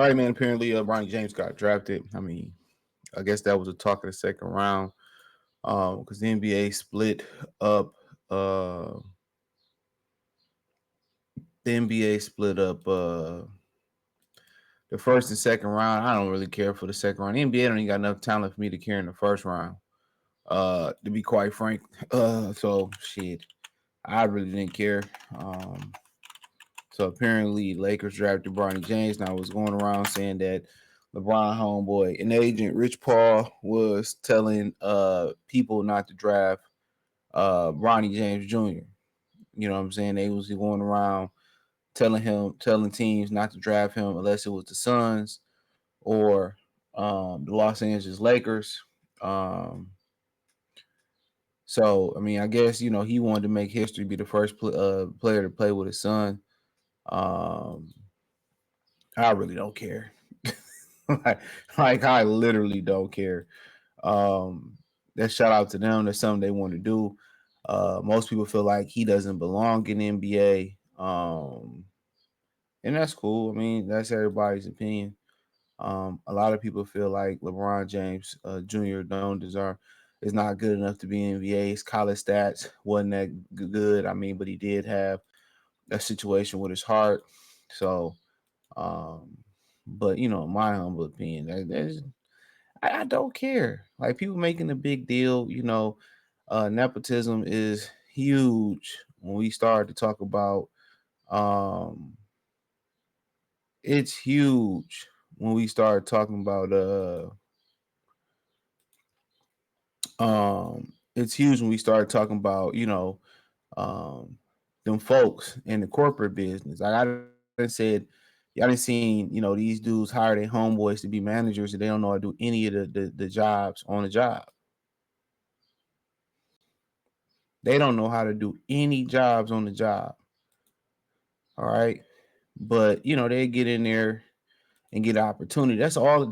right, man. Apparently, Bronny James got drafted. I mean, I guess that was a talk of the second round. Because the NBA split up. Uh, the NBA split up. The first and second round. I don't really care for the second round. The NBA don't even got enough talent for me to care in the first round. To be quite frank. So shit, I really didn't care. Um, so apparently, Lakers drafted Bronny James. Now I was going around saying that LeBron homeboy, an agent, Rich Paul, was telling people not to draft Bronny James Jr. You know what I'm saying? They was going around telling teams not to draft him unless it was the Suns or the Los Angeles Lakers. Um, so I mean, I guess he wanted to make history, be the first player to play with his son. Um, I really don't care. like, I literally don't care. Um, that shout out to them. That's something they want to do. Most people feel like he doesn't belong in the NBA. And that's cool. I mean, that's everybody's opinion. A lot of people feel like LeBron James Jr. don't deserve is not good enough to be in NBA. His college stats wasn't that good. I mean, but he did have a situation with his heart. So, um, but my humble opinion, I don't care. Like people making a big deal. Nepotism is huge when we start to talk about. Um, it's huge when we start talking about it's huge when we start talking about um them folks in the corporate business. Like I done seen these dudes hire their homeboys to be managers and they don't know how to do any of the jobs on the job. They don't know how to do any jobs on the job. All right. But they get in there and get opportunity. That's all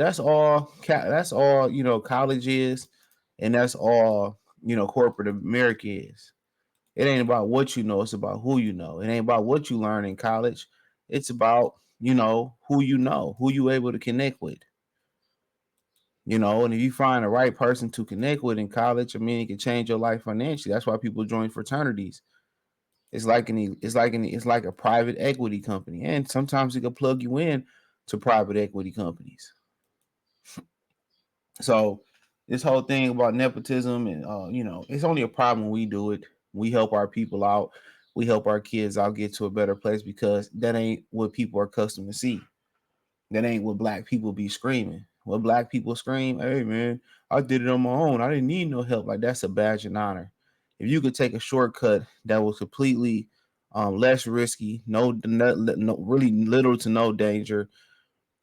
college is, and that's all corporate America is. It ain't about what you know, it's about who you know. It ain't about what you learn in college. It's about, who you able to connect with. And if you find the right person to connect with in college, I mean, it can change your life financially. That's why people join fraternities. It's like a private equity company, and sometimes it can plug you in to private equity companies. So this whole thing about nepotism and it's only a problem when we do it. We help our people out. We help our kids out get to a better place because that ain't what people are accustomed to see. That ain't what black people be screaming. What black people scream, hey man, I did it on my own. I didn't need no help. Like that's a badge of honor. If you could take a shortcut that was completely less risky, no really little to no danger,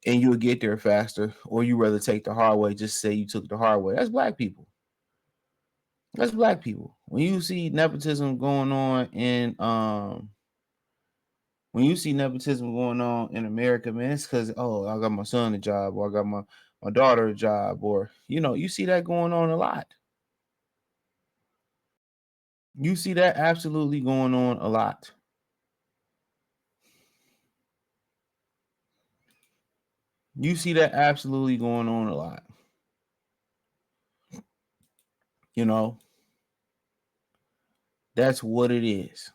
and you'll get there faster, or you rather take the hard way, just say you took the hard way. That's black people. That's black people. When you see nepotism going on in America, man, it's because I got my son a job, or I got my daughter a job, or you see that going on a lot. You see that absolutely going on a lot. You see that absolutely going on a lot. You know, that's what it is.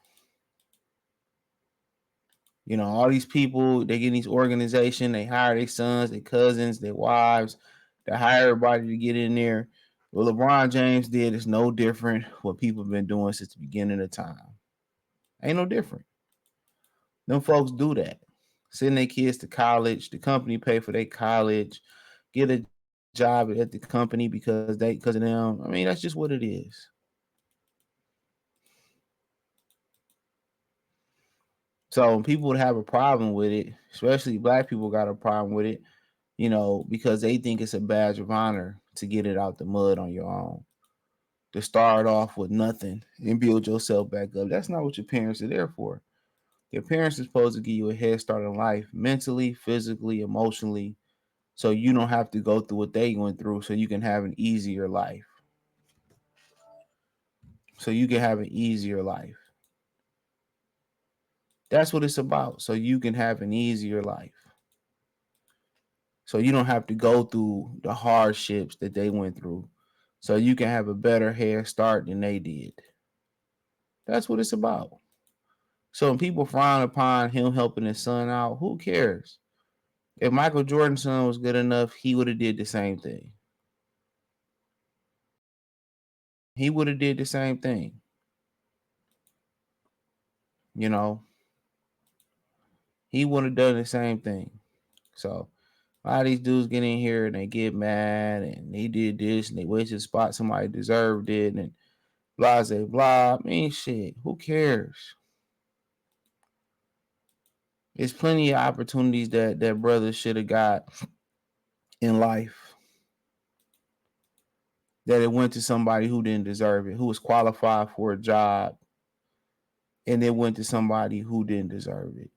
All these people, they get in these organizations, they hire their sons, their cousins, their wives, they hire everybody to get in there. What LeBron James did is no different what people have been doing since the beginning of time. Ain't no different. Them folks do that. Send their kids to college, the company pay for their college, get a job at the company because of them. I mean, that's just what it is. So people would have a problem with it, especially black people got a problem with it, because they think it's a badge of honor to get it out the mud on your own. To start off with nothing and build yourself back up. That's not what your parents are there for. Your parents are supposed to give you a head start in life, mentally, physically, emotionally, so you don't have to go through what they went through, so you can have an easier life. So you can have an easier life. That's what it's about. So you can have an easier life. So you don't have to go through the hardships that they went through. So you can have a better head start than they did. That's what it's about. So when people frown upon him helping his son out, who cares? If Michael Jordan's son was good enough, he would have did the same thing. He would have did the same thing. You know, he would have done the same thing. So a lot of these dudes get in here and they get mad and they did this and they wasted a spot, somebody deserved it, and blah blah blah. I mean, shit, who cares? There's plenty of opportunities that brothers should have got in life that it went to somebody who didn't deserve it, who was qualified for a job, and it went to somebody who didn't deserve it.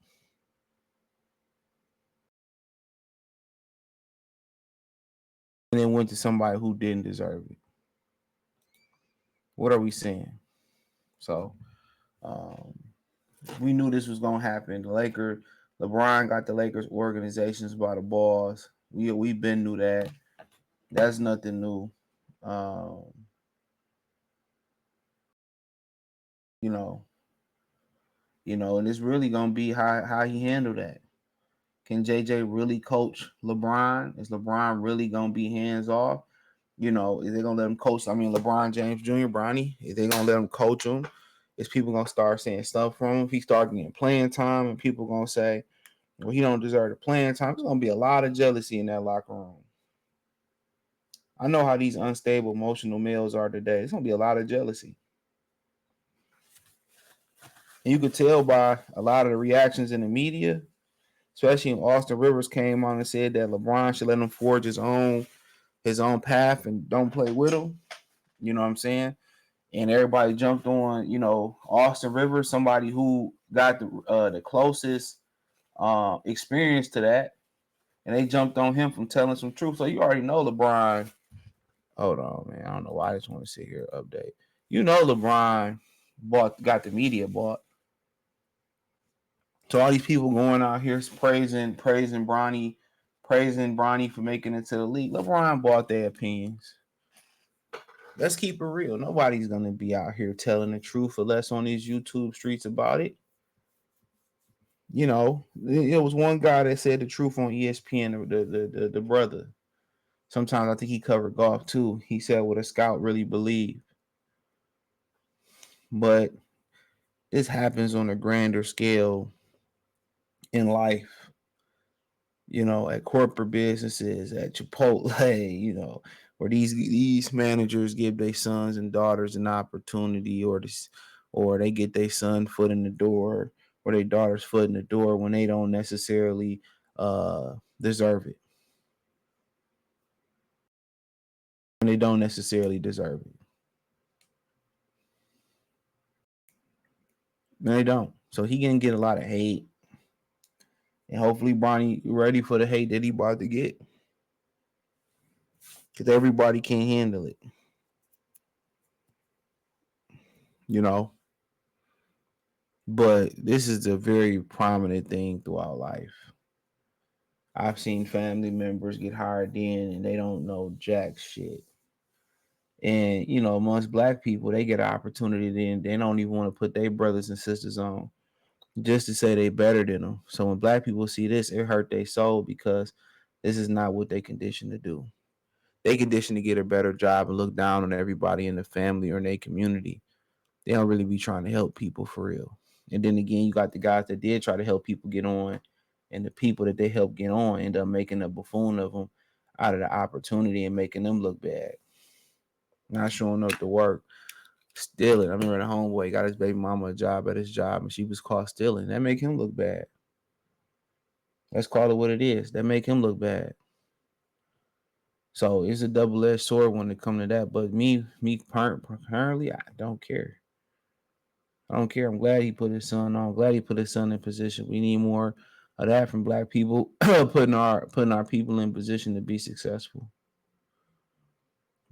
And it went to somebody who didn't deserve it. What are we saying? So um, we knew this was gonna happen. The Lakers, LeBron got the Lakers organizations by the balls. We've been knew that. That's nothing new. Um, you know, and it's really gonna be how he handled that. Can JJ really coach LeBron? Is LeBron really gonna be hands off? Is they gonna let him coach? I mean, LeBron James Jr., Bronny, is they gonna let him coach him? Is people gonna start saying stuff from him? If he start getting playing time, and people gonna say, "Well, he don't deserve the playing time." There's gonna be a lot of jealousy in that locker room. I know how these unstable, emotional males are today. There's gonna be a lot of jealousy, and you could tell by a lot of the reactions in the media, especially when Austin Rivers came on and said that LeBron should let him forge his own path and don't play with him. You know what I'm saying? And everybody jumped on, Austin Rivers, somebody who got the closest experience to that, and they jumped on him from telling some truth. So you already know LeBron. Hold on, man. I don't know why I just want to sit here update. LeBron got the media bought. So all these people going out here praising Bronny for making it to the league. LeBron bought their opinions. Let's keep it real. Nobody's gonna be out here telling the truth unless on these YouTube streets about it. It was one guy that said the truth on ESPN. The brother. Sometimes I think he covered golf too. He said what a scout really believed, but this happens on a grander scale in life. At corporate businesses, at Chipotle, where these managers give their sons and daughters an opportunity, or they get their son foot in the door, or their daughter's foot in the door when they don't necessarily deserve it. When they don't necessarily deserve it. No, they don't. So he gonna get a lot of hate, and hopefully Bronny ready for the hate that he about to get, because everybody can't handle it. You know. But this is a very prominent thing throughout life. I've seen family members get hired in and they don't know jack shit. And amongst black people, they get an opportunity, then they don't even want to put their brothers and sisters on just to say they better than them. So when black people see this, it hurt their soul, because this is not what they conditioned to do. They conditioned to get a better job and look down on everybody in the family or in their community. They don't really be trying to help people for real. And then again, you got the guys that did try to help people get on, and the people that they helped get on end up making a buffoon of them out of the opportunity and making them look bad. Not showing up to work, stealing. I remember the homeboy got his baby mama a job at his job, and she was caught stealing. That make him look bad. Let's call it what it is. That make him look bad. So it's a double-edged sword when it comes to that. But currently, I don't care. I don't care. I'm glad he put his son on. I'm glad he put his son in position. We need more of that from black people, putting our people in position to be successful,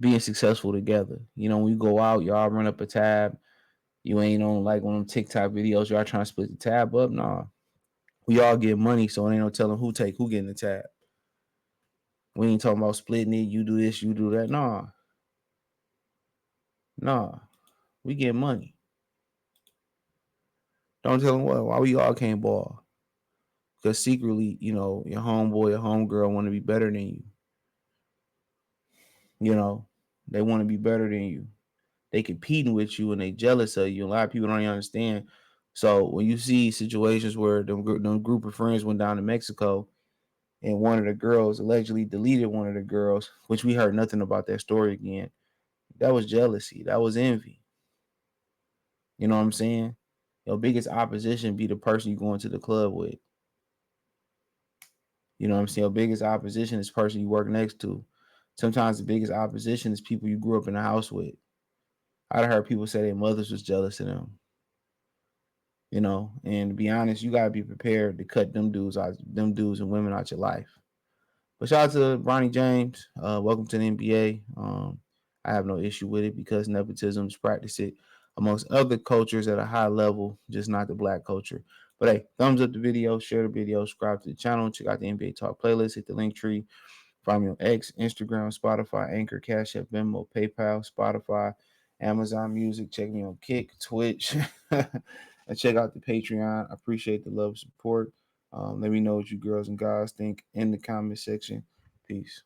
being successful together. When we go out, y'all run up a tab. You ain't on like one of them TikTok videos. Y'all trying to split the tab up. Nah, we all get money, so it ain't no telling who getting the tab. We ain't talking about splitting it. You do this, you do that. Nah, nah. We get money. Don't tell them what. Why we all can't ball? Because secretly, your homeboy or homegirl want to be better than you. You know, they want to be better than you. They competing with you and they jealous of you. A lot of people don't even understand. So when you see situations where them group of friends went down to Mexico and one of the girls allegedly deleted one of the girls, which we heard nothing about that story again, that was jealousy. That was envy. You know what I'm saying? Your biggest opposition be the person you going to the club with. You know what I'm saying? Your biggest opposition is the person you work next to. Sometimes the biggest opposition is people you grew up in the house with. I've heard people say their mothers was jealous of them. And to be honest, you gotta be prepared to cut them dudes and women out your life. But shout out to Bronny James. Welcome to the NBA. I have no issue with it because nepotism is practiced amongst other cultures at a high level, just not the black culture. But hey, thumbs up the video, share the video, subscribe to the channel, check out the NBA Talk playlist, hit the link tree. Find me on X, Instagram, Spotify, Anchor, Cash App, Venmo, PayPal, Spotify, Amazon Music. Check me on Kick, Twitch, and check out the Patreon. I appreciate the love and support. Let me know what you girls and guys think in the comment section. Peace.